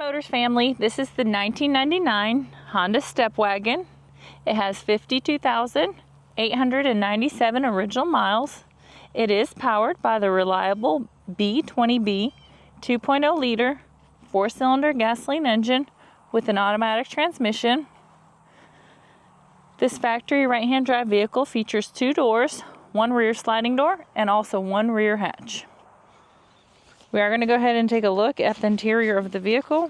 Motors family, this is the 1999 Honda StepWagon. It has 52,897 original miles. It is powered by the reliable B20B 2.0 liter 4-cylinder gasoline engine with an automatic transmission. This factory right-hand drive vehicle features 2 doors, 1 rear sliding door, and also 1 rear hatch. We are going to go ahead and take a look at the interior of the vehicle.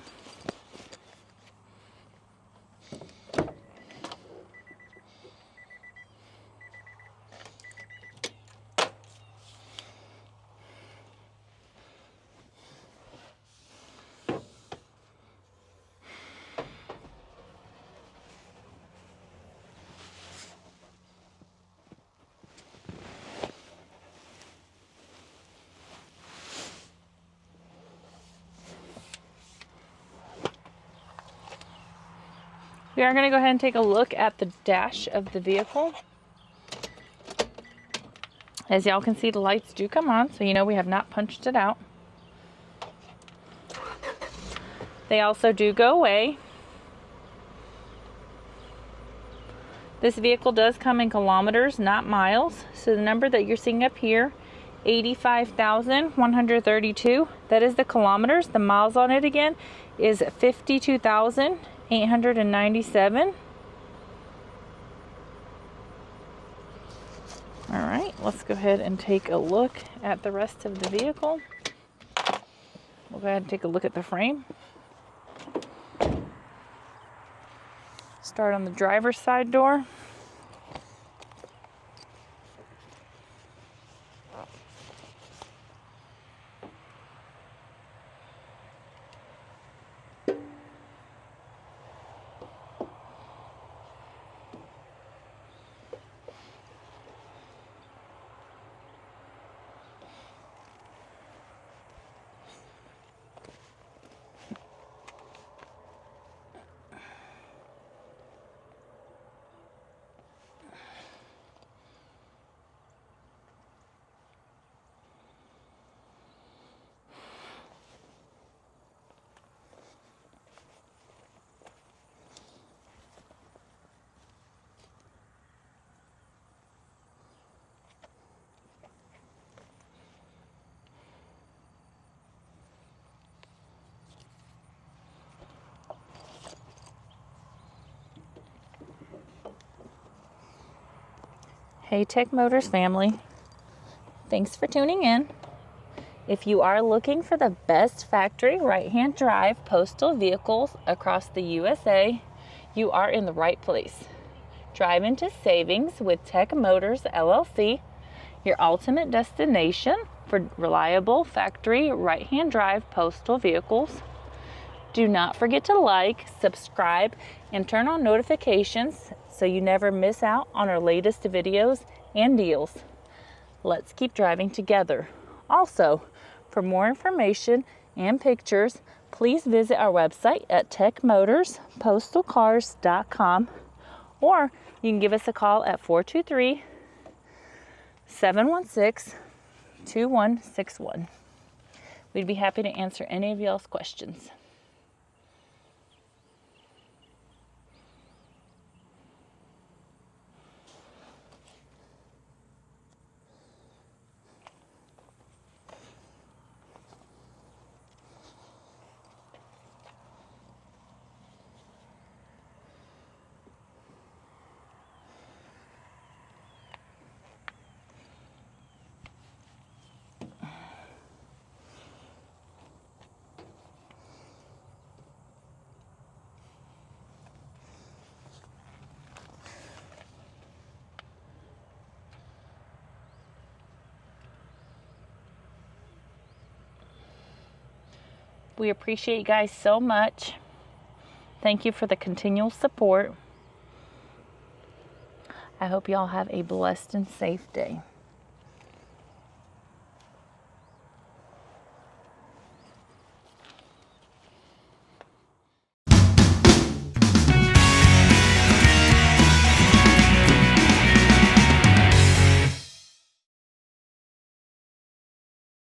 We are going to go ahead and take a look at the dash of the vehicle. As y'all can see, the lights do come on, so you know we have not punched it out. They also do go away. This vehicle does come in kilometers, not miles. So the number that you're seeing up here, 85,132, that is the kilometers. The miles on it again is 52,897. All right, let's go ahead and take a look at the rest of the vehicle. We'll go ahead and take a look at the frame. Start on the driver's side door. Hey Tech Motors family, thanks for tuning in. If you are looking for the best factory right-hand drive postal vehicles across the USA, you are in the right place. Drive into savings with Tech Motors LLC, your ultimate destination for reliable factory right-hand drive postal vehicles. Do not forget to like, subscribe, and turn on notifications so you never miss out on our latest videos and deals. Let's keep driving together. Also, for more information and pictures, please visit our website at techmotorspostalcars.com, or you can give us a call at 423-716-2161. We'd be happy to answer any of y'all's questions. We appreciate you guys so much. Thank you for the continual support. I hope y'all have a blessed and safe day.